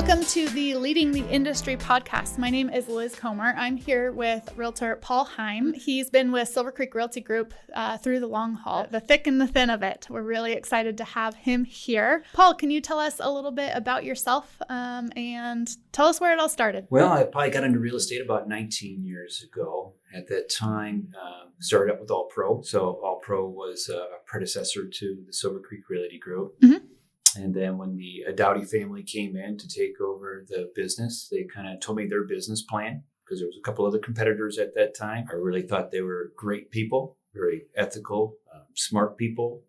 Welcome to the Leading the Industry podcast. My name is Liz Comer. I'm here with Realtor Paul Heim. He's been with Silvercreek Realty Group through the long haul, the thick and the thin of it. We're really excited to have him here. Paul, can you tell us a little bit about yourself and tell us where it all started? Well, I probably got into real estate about 19 years ago. At that time, started up with All Pro. So All Pro was a predecessor to the Silvercreek Realty Group. Mm-hmm. And then when the Dowdy family came in to take over the business, they kind of told me their business plan because there was a couple other competitors at that time. I really thought they were great people, very ethical, smart people.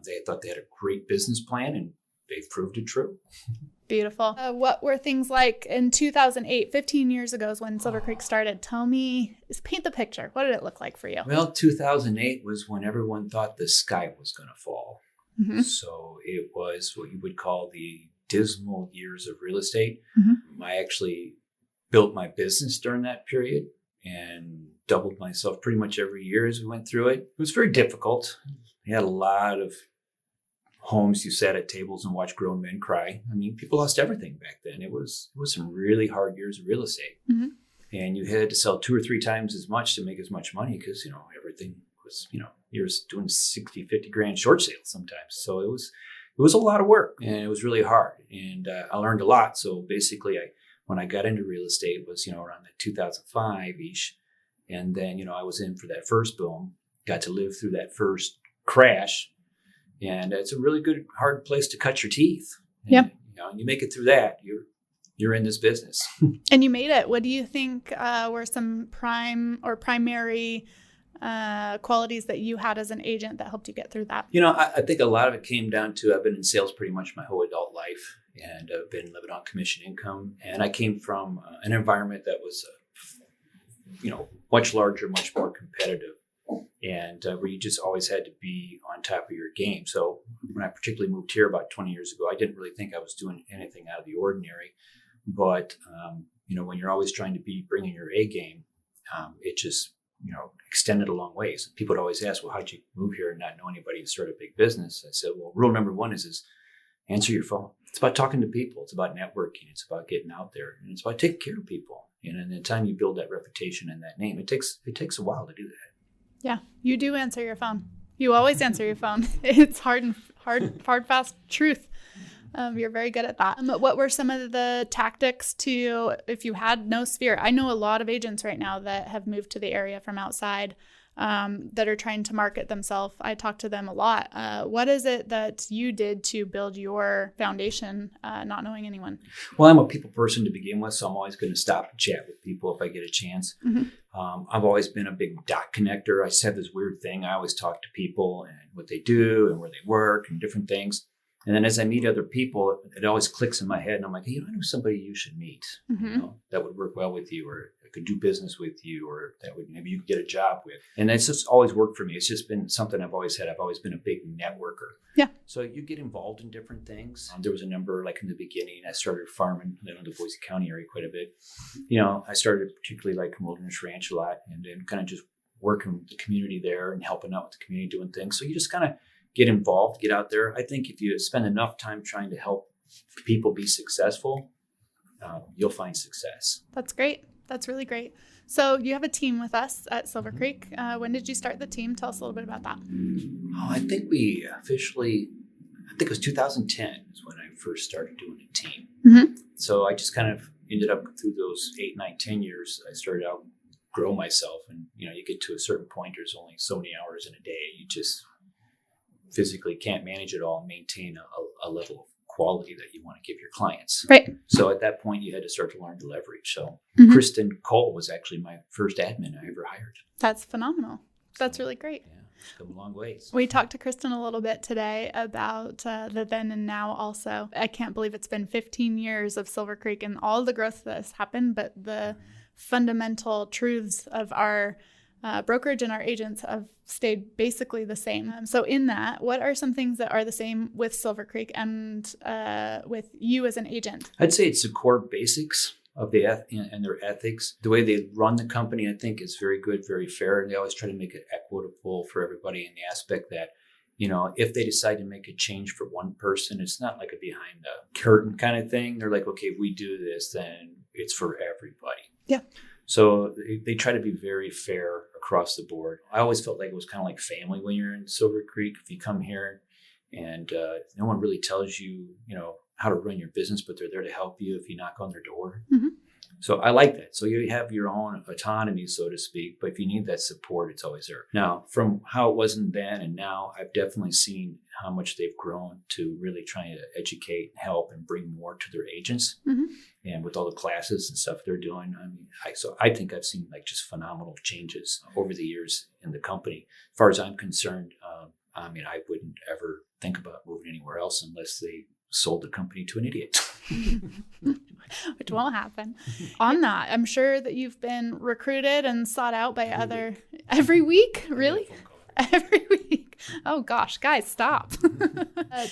They thought they had a great business plan, and they've proved it true. Beautiful. What were things like in 2008, 15 years ago is when Silvercreek started? Tell me, paint the picture. What did it look like for you? Well, 2008 was when everyone thought the sky was going to fall. Mm-hmm. So it was what you would call the dismal years of real estate. Mm-hmm. I actually built my business during that period and doubled myself pretty much every year as we went through it. It was very difficult. We had a lot of homes you sat at tables and watched grown men cry. I mean, people lost everything back then. It was some really hard years of real estate. Mm-hmm. And you had to sell 2 or 3 times as much to make as much money because, everything was, you're doing 60, 50 grand short sales sometimes. So it was a lot of work and it was really hard. And I learned a lot. So basically, when I got into real estate, it was, around the 2005-ish. And then, I was in for that first boom, got to live through that first crash. And it's a really good, hard place to cut your teeth. And, yep. And you make it through that, you're in this business. And you made it. What do you think were some primary qualities that you had as an agent that helped you get through that? I think a lot of it came down to I've been in sales pretty much my whole adult life, and I've been living on commission income. And I came from an environment that was, much larger, much more competitive, and where you just always had to be on top of your game. So when I particularly moved here about 20 years ago, I didn't really think I was doing anything out of the ordinary. But, when you're always trying to be bringing your A game, it just, extended a long ways. People would always ask, well, how'd you move here and not know anybody and start a big business? I said, well, rule number 1 is answer your phone. It's about talking to people. It's about networking. It's about getting out there. And it's about taking care of people. And the time you build that reputation and that name, it takes a while to do that. Yeah, you do answer your phone. You always answer your phone. It's hard, fast truth. You're very good at that. What were some of the tactics if you had no sphere? I know a lot of agents right now that have moved to the area from outside that are trying to market themselves. I talk to them a lot. What is it that you did to build your foundation, not knowing anyone? Well, I'm a people person to begin with, so I'm always going to stop and chat with people if I get a chance. Mm-hmm. I've always been a big dot connector. I just have this weird thing. I always talk to people and what they do and where they work and different things. And then as I meet other people, it always clicks in my head. And I'm like, hey, I know somebody you should meet, mm-hmm. That would work well with you, or could do business with you, or that would maybe you could get a job with. And that's just always worked for me. It's just been something I've always had. I've always been a big networker. Yeah. So you get involved in different things. There was a number, like in the beginning, I started farming in the Boise County area quite a bit. I started particularly like Wilderness Ranch a lot, and then kind of just working with the community there and helping out with the community doing things. So you just kind of get involved, get out there. I think if you spend enough time trying to help people be successful, you'll find success. That's great. That's really great. So you have a team with us at Silvercreek. When did you start the team? Tell us a little bit about that. I think it was 2010 is when I first started doing a team. Mm-hmm. So I just kind of ended up through those 8, 9, 10 years. I started out grow myself, and you get to a certain point. There's only so many hours in a day. You just physically can't manage it all and maintain a level of quality that you want to give your clients. Right. So at that point, you had to start to learn to leverage. So mm-hmm. Kristen Cole was actually my first admin I ever hired. That's phenomenal. That's really great. Yeah, it's come a long ways. We talked to Kristen a little bit today about the then and now also. I can't believe it's been 15 years of Silvercreek and all the growth that has happened, but the fundamental truths of our brokerage and our agents have stayed basically the same. So in that, what are some things that are the same with Silvercreek and with you as an agent? I'd say it's the core basics of and their ethics. The way they run the company, I think, is very good, very fair. And they always try to make it equitable for everybody in the aspect that if they decide to make a change for one person, it's not like a behind the curtain kind of thing. They're like, okay, if we do this, then it's for everybody. Yeah. So they try to be very fair across the board. I always felt like it was kind of like family when you're in Silvercreek. If you come here and no one really tells you, how to run your business, but they're there to help you if you knock on their door. Mm-hmm. So I like that. So you have your own autonomy, so to speak, but if you need that support, it's always there. Now, from how it wasn't then and now, I've definitely seen how much they've grown to really trying to educate, help, and bring more to their agents. Mm-hmm. And with all the classes and stuff they're doing, I think I've seen like just phenomenal changes over the years in the company. As far as I'm concerned, I wouldn't ever think about moving anywhere else unless they sold the company to an idiot. Which won't happen. On that, I'm sure that you've been recruited and sought out by every week? Really? Every week. Oh gosh, guys, stop.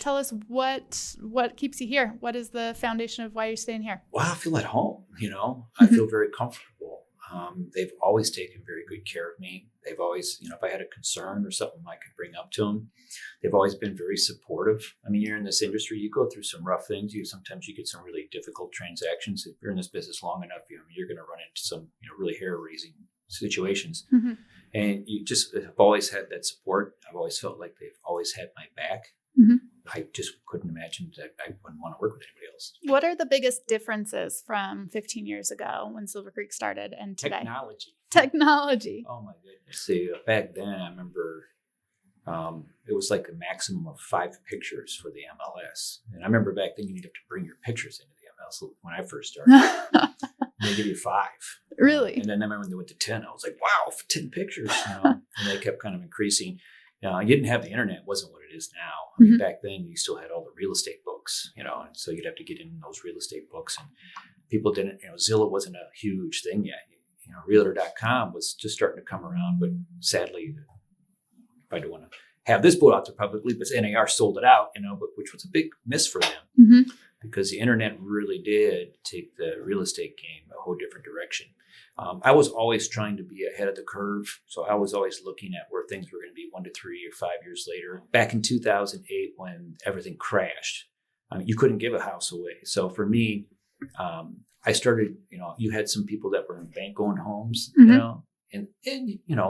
Tell us what keeps you here. What is the foundation of why you're staying here? Well, I feel at home, I feel very comfortable. They've always taken very good care of me. They've always, if I had a concern or something I could bring up to them, they've always been very supportive. You're in this industry, you go through some rough things. Sometimes you get some really difficult transactions. If you're in this business long enough, you're going to run into some, really hair-raising situations. Mm-hmm. And you just have always had that support. I've always felt like they've always had my back. Mm-hmm. I just couldn't imagine that I wouldn't want to work with anybody else. What are the biggest differences from 15 years ago when Silvercreek started and today? Technology. Oh my goodness. See, back then I remember it was like a maximum of 5 pictures for the MLS. And I remember back then you needed to bring your pictures into the MLS when I first started. They give you 5. Really? And then I remember when they went to 10, I was like, wow, 10 pictures. And they kept kind of increasing. You didn't have the internet, it wasn't what it is now. Mm-hmm. Back then you still had all the real estate books, and so you'd have to get in those real estate books, and people didn't, Zillow wasn't a huge thing yet. Realtor.com was just starting to come around, but sadly, I don't want to have this put out there publicly, but NAR sold it out, which was a big miss for them. Mm-hmm. Because the internet really did take the real estate game a whole different direction. I was always trying to be ahead of the curve. So I was always looking at where things were going to be 1 to 3 or 5 years later. Back in 2008, when everything crashed, you couldn't give a house away. So for me, I started, you had some people that were in bank-owned homes, mm-hmm. and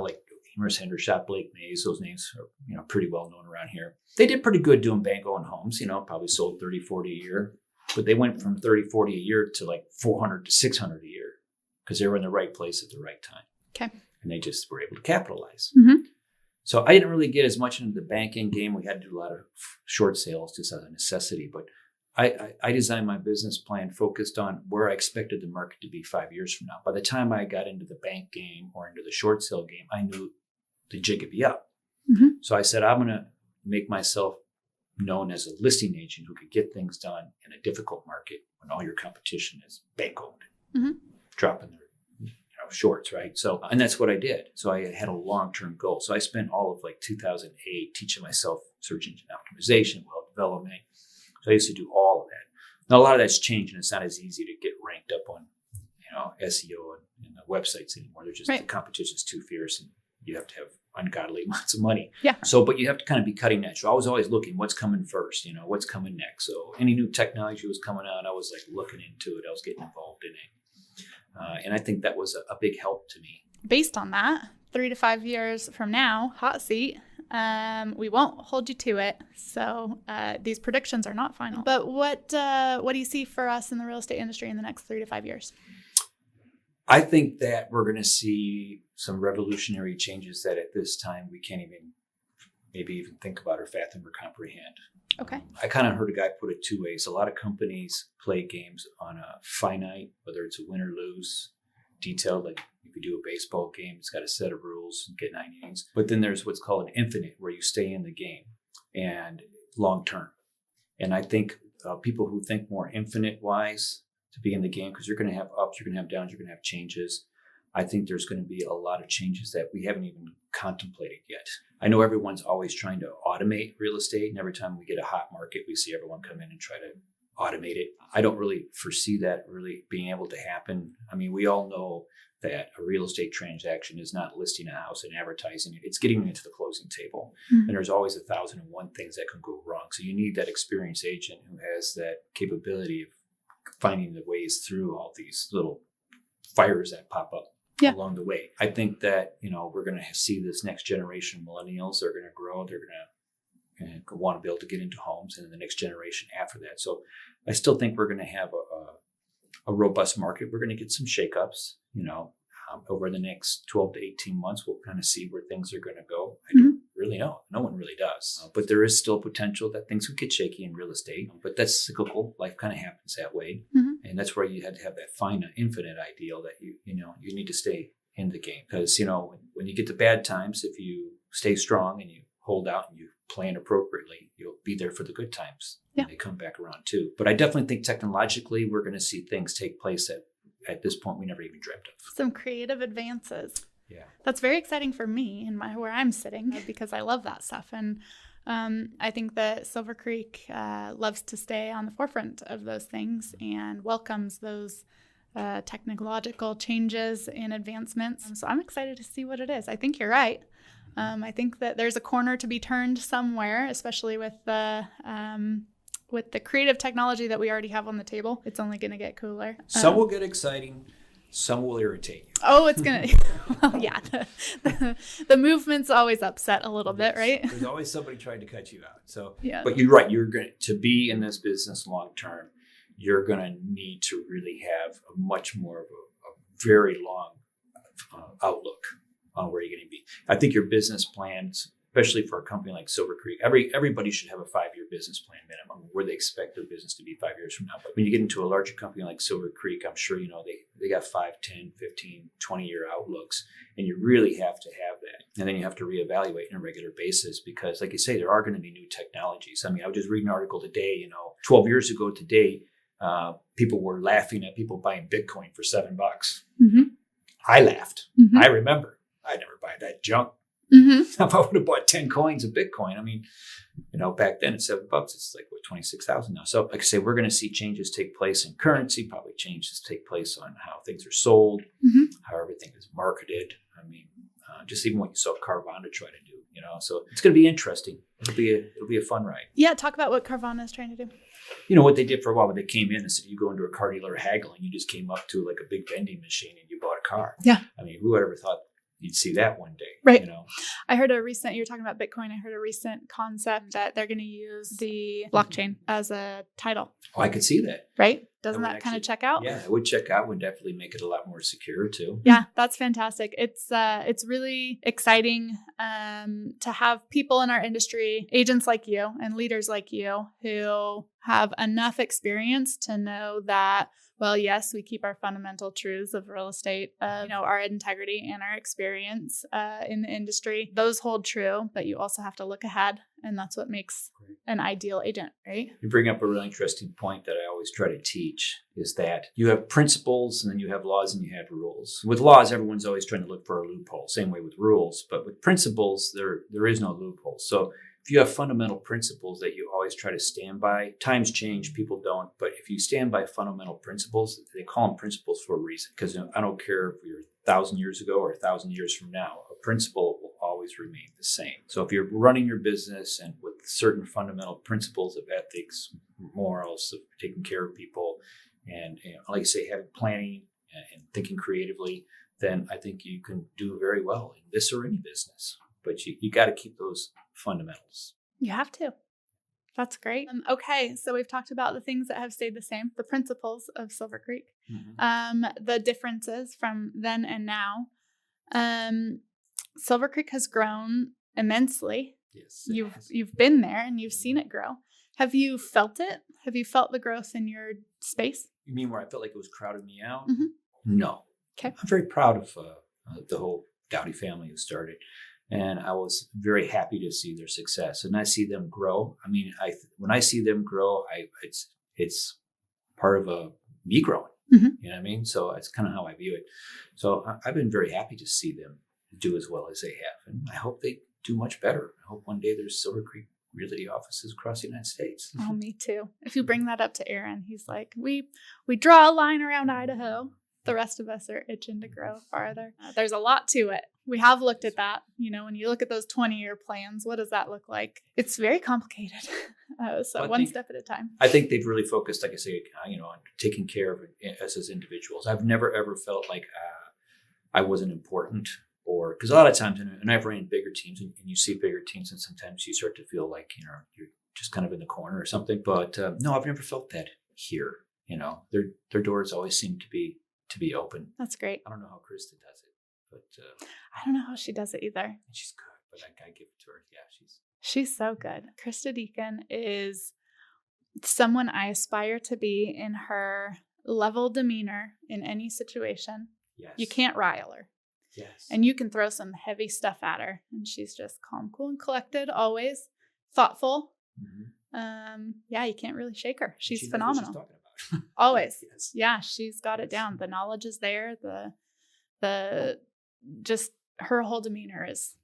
like Emerson Hendershot, Blake Mays, those names are, pretty well known around here. They did pretty good doing bank-owned homes, probably sold 30, 40 a year. But they went from 30, 40 a year to like 400 to 600 a year because they were in the right place at the right time. Okay. And they just were able to capitalize. Mm-hmm. So I didn't really get as much into the banking game. We had to do a lot of short sales just as a necessity. But I designed my business plan focused on where I expected the market to be 5 years from now. By the time I got into the bank game or into the short sale game, I knew the jig would be up. Mm-hmm. So I said, I'm going to make myself known as a listing agent who could get things done in a difficult market when all your competition is bank owned, mm-hmm. dropping their shorts, right? So, and that's what I did. So I had a long-term goal. So I spent all of like 2008 teaching myself search engine optimization, web development. So I used to do all of that. Now a lot of that's changed, and it's not as easy to get ranked up on, SEO and the websites anymore. They're just right. The competition's too fierce, and you have to have ungodly amounts of money. Yeah. So, but you have to kind of be cutting edge. So I was always looking what's coming first, what's coming next. So any new technology was coming out, I was like looking into it. I was getting involved in it. And I think that was a big help to me. Based on that, 3 to 5 years from now, hot seat, we won't hold you to it. So these predictions are not final. But what do you see for us in the real estate industry in the next 3 to 5 years? I think that we're going to see some revolutionary changes that at this time we can't even think about or fathom or comprehend. Okay. I kind of heard a guy put it 2 ways. A lot of companies play games on a finite, whether it's a win or lose, detailed, like if you do a baseball game, it's got a set of rules and get 9 innings. But then there's what's called an infinite, where you stay in the game and long term. And I think people who think more infinite wise to be in the game, because you're going to have ups, you're going to have downs, you're going to have changes. I think there's going to be a lot of changes that we haven't even contemplated yet. I know everyone's always trying to automate real estate, and every time we get a hot market, we see everyone come in and try to automate it. I don't really foresee that really being able to happen. I mean, we all know that a real estate transaction is not listing a house and advertising it. It's getting into the closing table. And there's always 1,001 things that can go wrong. So you need that experienced agent who has that capability of finding the ways through all these little fires that pop up along the way. I think that, we're going to see this next generation of millennials. They're going to grow. They're going to want to be able to get into homes, and the next generation after that. So I still think we're going to have a robust market. We're going to get some shakeups, over the next 12 to 18 months. We'll kind of see where things are going to go. I don't really know. No one really does. But there is still potential that things could get shaky in real estate. But that's cyclical. Life kind of happens that way. And that's where you had to have that fine, infinite ideal that you need to stay in the game. Because, when you get to bad times, if you stay strong and you hold out and you plan appropriately, you'll be there for the good times. Yeah. They come back around too. But I definitely think technologically, we're going to see things take place that at this point we never even dreamt of. Some creative advances. Yeah. That's very exciting for me and where I'm sitting, because I love that stuff. And I think that Silver Creek loves to stay on the forefront of those things and welcomes those technological changes and advancements. So I'm excited to see what it is. I think you're right. I think that there's a corner to be turned somewhere, especially with the creative technology that we already have on the table. It's only going to get cooler. Some will get exciting. Some will irritate you. Oh, it's going to, well, yeah. The movement's always upset a little bit, right? There's always somebody trying to cut you out. So, yeah. But you're right. You're going to be in this business long term. You're going to need to really have a much more of a very long outlook on where you're going to be. I think your business plans, especially for a company like Silver Creek, everybody should have a 5-year business plan minimum where they expect their business to be 5 years from now. But when you get into a larger company like Silver Creek, I'm sure, they got 5, 10, 15, 20-year outlooks, and you really have to have that. And then you have to reevaluate on a regular basis because, like you say, there are going to be new technologies. I mean, I was just reading an article today, 12 years ago today, people were laughing at people buying Bitcoin for $7. I laughed. I remember. I'd never buy that junk. If I would have bought 10 coins of Bitcoin, I mean, back then at $7, it's like, 26,000 now. So like I say, we're going to see changes take place in currency, probably changes take place on how things are sold, how everything is marketed. I mean, just even what you saw Carvana try to do, so it's going to be interesting. It'll be a fun ride. Yeah. Talk about what Carvana is trying to do. What they did for a while when they came in and said, you go into a car dealer haggling, you just came up to like a big vending machine and you bought a car. Yeah. I mean, who would ever thought you'd see that one day, right? I heard you're talking about Bitcoin. I heard a recent concept that they're going to use the blockchain as a title. Oh, I could see that. Right? Doesn't that kind of check out? Yeah, it would check out. Would definitely make it a lot more secure too. Yeah, that's fantastic. It's really exciting to have people in our industry, agents like you and leaders like you, who have enough experience to know that, well, yes, we keep our fundamental truths of real estate, our integrity and our experience in the industry. Those hold true, but you also have to look ahead. And that's what makes an ideal agent, right? You bring up a really interesting point that I always try to teach is that you have principles and then you have laws and you have rules. With laws, everyone's always trying to look for a loophole. Same way with rules. But with principles, there is no loophole. So if you have fundamental principles that you always try to stand by, times change, people don't. But if you stand by fundamental principles, they call them principles for a reason. Because I don't care if you're 1,000 years ago or 1,000 years from now, a principle will always remain the same. So if you're running your business and with certain fundamental principles of ethics, morals, of taking care of people, and like I say, having planning and thinking creatively, then I think you can do very well in this or any business. But you got to keep those fundamentals. You have to. That's great. Okay, so we've talked about the things that have stayed the same, the principles of Silver Creek, the differences from then and now. Silver Creek has grown immensely. Yes, you've been there and you've seen it grow. Have you felt it? Have you felt the growth in your space? You mean where I felt like it was crowding me out? Mm-hmm. No. Okay. I'm very proud of the whole Dowdy family who started. And I was very happy to see their success, and I see them grow. I mean, when I see them grow, it's part of me growing. You know what I mean? So that's kind of how I view it. So I've been very happy to see them do as well as they have, and I hope they do much better. I hope one day there's Silver Creek realty offices across the United States. Oh, me too. If you bring that up to Aaron, he's like, we draw a line around Idaho. The rest of us are itching to grow farther. There's a lot to it. We have looked at that. When you look at those 20-year plans, what does that look like? It's very complicated. So one step at a time. I think they've really focused, like I say, on taking care of us as individuals. I've never, ever felt like I wasn't important, or because a lot of times, and I've ran bigger teams, and you see bigger teams, and sometimes you start to feel like, you're just kind of in the corner or something. But no, I've never felt that here. Their doors always seem to be open. That's great. I don't know how Krista does it, but I don't know how she does it either. She's good, but I give it to her. Yeah, she's so good. Krista Deacon is someone I aspire to be in her level demeanor in any situation. Yes. You can't rile her. Yes. And you can throw some heavy stuff at her, and she's just calm, cool, and collected, always thoughtful. Mm-hmm. Yeah, you can't really shake her. She's phenomenal. Always. Yes. Yeah, she's got it down. The knowledge is there. The just her whole demeanor is.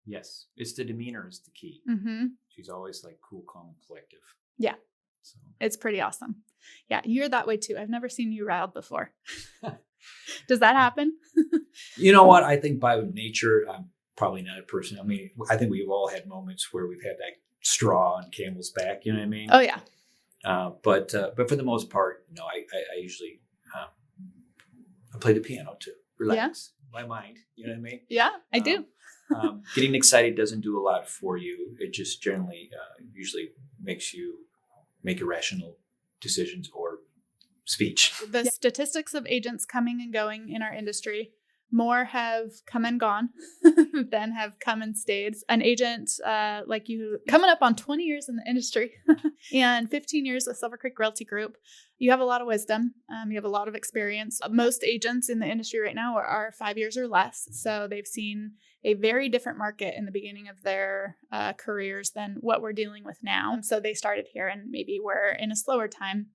Yes, it's the demeanor is the key. Mm-hmm. She's always like cool, calm, and collective. Yeah, so. It's pretty awesome. Yeah, you're that way too. I've never seen you riled before. Does that happen? You know what? I think by nature, I'm probably not a person. I mean, I think we've all had moments where we've had that straw on camel's back. You know what I mean? Oh yeah. But for the most part, no. I usually I play the piano to relax my mind. You know what I mean? Yeah, I do. Getting excited doesn't do a lot for you. It just generally usually makes you make irrational decisions or speech. The statistics of agents coming and going in our industry, more have come and gone than have come and stayed. An agent like you, coming up on 20 years in the industry and 15 years with Silvercreek Realty Group, you have a lot of wisdom. You have a lot of experience. Most agents in the industry right now are 5 years or less. So they've seen a very different market in the beginning of their careers than what we're dealing with now. So they started here, and maybe we're in a slower time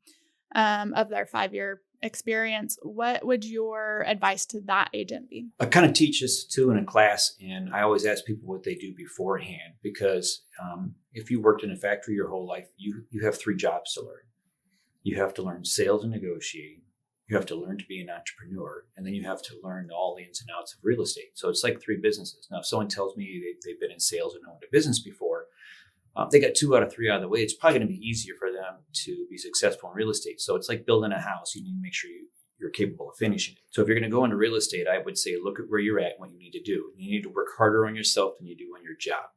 of their 5-year experience. What would your advice to that agent be? I kind of teach this too in a class, and I always ask people what they do beforehand, because if you worked in a factory your whole life, you have 3 jobs to learn. You have to learn sales and negotiating. You have to learn to be an entrepreneur, and then you have to learn all the ins and outs of real estate. So it's like 3 businesses. Now, if someone tells me they've been in sales and owned a business before, they got 2 out of 3 out of the way. It's probably going to be easier for them to be successful in real estate. So it's like building a house. You need to make sure you're capable of finishing it. So if you're going to go into real estate, I would say look at where you're at and what you need to do. You need to work harder on yourself than you do on your job.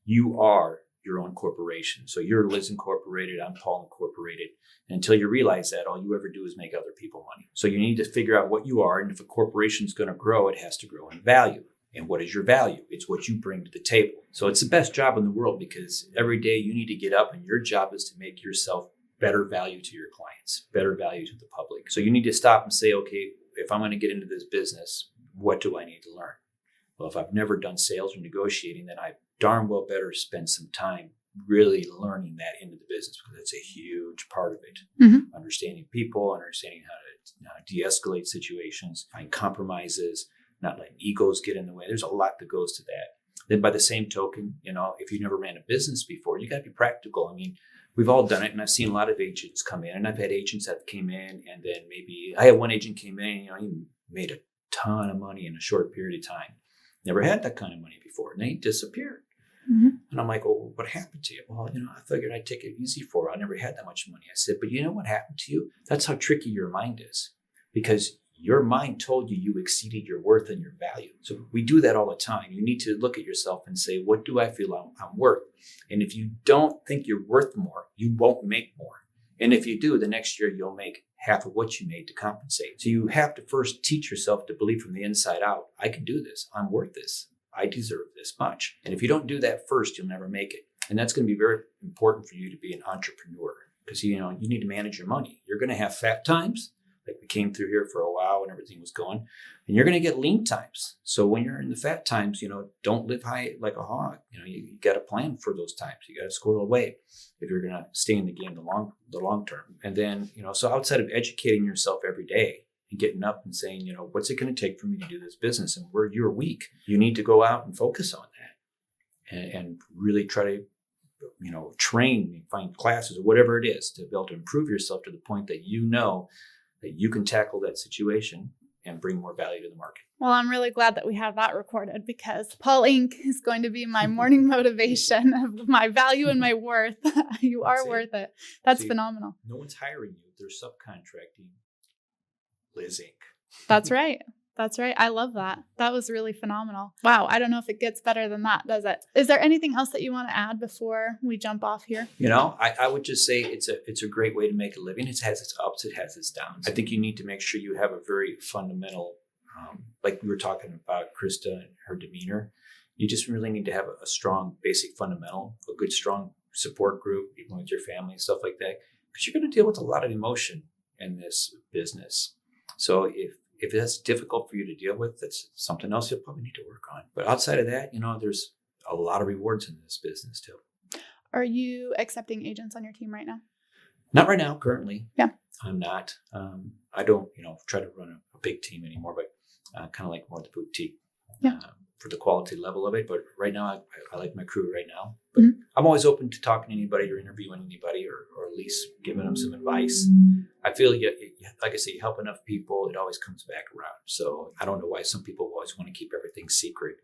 You are your own corporation. So you're Liz Incorporated, I'm Paul Incorporated. And until you realize that, all you ever do is make other people money. So you need to figure out what you are. And if a corporation is going to grow, it has to grow in value. And what is your value? It's what you bring to the table. So it's the best job in the world, because every day you need to get up, and your job is to make yourself better value to your clients, better value to the public. So you need to stop and say, okay, if I'm going to get into this business, what do I need to learn? Well, if I've never done sales or negotiating, then I darn well better spend some time really learning that into the business, because it's a huge part of it. Mm-hmm. Understanding people, understanding how to de-escalate situations, find compromises, not letting egos get in the way. There's a lot that goes to that. Then by the same token, if you've never ran a business before, you got to be practical. I mean, we've all done it, and I've seen a lot of agents come in, and I've had agents that came in, and then maybe I had one agent came in, he made a ton of money in a short period of time. Never had that kind of money before, and then he disappeared. Mm-hmm. And I'm like, well, what happened to you? Well, I figured I'd take it easy for her. I never had that much money. I said, but you know what happened to you? That's how tricky your mind is, because your mind told you exceeded your worth and your value. So we do that all the time. You need to look at yourself and say, what do I feel I'm worth? And if you don't think you're worth more, you won't make more. And if you do, the next year you'll make half of what you made to compensate. So you have to first teach yourself to believe from the inside out, I can do this. I'm worth this. I deserve this much. And if you don't do that first, you'll never make it. And that's going to be very important for you to be an entrepreneur, because you need to manage your money. You're going to have fat times. Like we came through here for a while when everything was going, and you're going to get lean times. So when you're in the fat times, don't live high like a hog. You got to plan for those times. You got to squirrel away if you're going to stay in the game the long term. And then, so outside of educating yourself every day and getting up and saying, what's it going to take for me to do this business, and where you're weak, you need to go out and focus on that and really try to train, find classes or whatever it is to be able to improve yourself to the point that you know that you can tackle that situation and bring more value to the market. Well, I'm really glad that we have that recorded, because Paul Inc. is going to be my morning motivation of my value and my worth. You are worth it. That's phenomenal. No one's hiring you. They're subcontracting Liz Inc. That's right. That's right. I love that. That was really phenomenal. Wow. I don't know if it gets better than that, does it? Is there anything else that you want to add before we jump off here? I would just say it's a great way to make a living. It has its ups, it has its downs. I think you need to make sure you have a very fundamental, like we were talking about Krista and her demeanor. You just really need to have a strong basic fundamental, a good strong support group, even with your family and stuff like that, because you're going to deal with a lot of emotion in this business. So if that's difficult for you to deal with, that's something else you'll probably need to work on. But outside of that, there's a lot of rewards in this business too. Are you accepting agents on your team right now? Not right now, currently. Yeah. I'm not. I don't, try to run a big team anymore, but kind of like more the boutique for the quality level of it. But right now, I like my crew right now. But I'm always open to talking to anybody or interviewing anybody or at least giving them some advice. I feel, like I say, you help enough people, it always comes back around. So I don't know why some people always want to keep everything secret.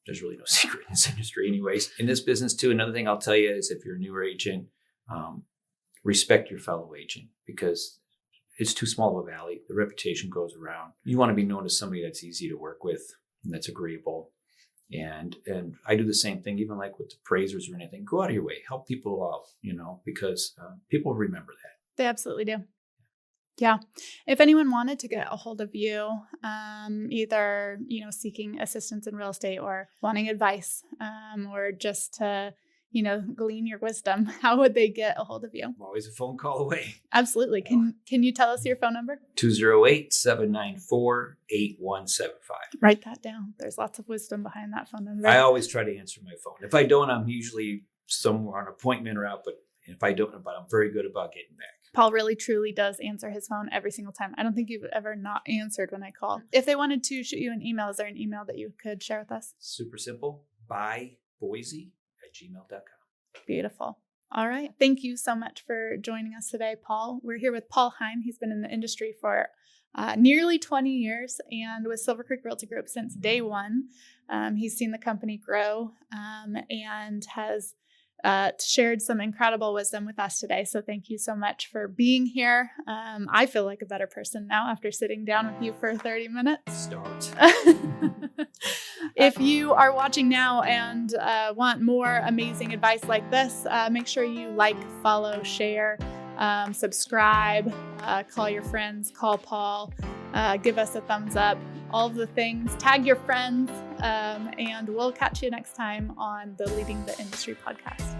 There's really no secret in this industry anyways. In this business too, another thing I'll tell you is if you're a newer agent, respect your fellow agent, because it's too small of a valley. The reputation goes around. You want to be known as somebody that's easy to work with and that's agreeable. And I do the same thing, even like with appraisers or anything. Go out of your way, help people out, because people remember that. They absolutely do. Yeah. If anyone wanted to get a hold of you, either, seeking assistance in real estate or wanting advice, or just to, glean your wisdom, how would they get a hold of you? I'm always a phone call away. Absolutely. Can you tell us your phone number? 208-794-8175. Write that down. There's lots of wisdom behind that phone number. I always try to answer my phone. If I don't, I'm usually somewhere on appointment or out, but if I don't, I'm very good about getting back. Paul really, truly does answer his phone every single time. I don't think you've ever not answered when I call. If they wanted to shoot you an email, is there an email that you could share with us? Super simple. buyboise@gmail.com. Beautiful. All right. Thank you so much for joining us today, Paul. We're here with Paul Heim. He's been in the industry for nearly 20 years and with Silvercreek Realty Group since day one. He's seen the company grow and has shared some incredible wisdom with us today. So thank you so much for being here. I feel like a better person now after sitting down with you for 30 minutes. Start. If you are watching now and want more amazing advice like this, make sure you like, follow, share, subscribe, call your friends, call Paul, give us a thumbs up, all of the things, tag your friends, and we'll catch you next time on the Leading the Industry podcast.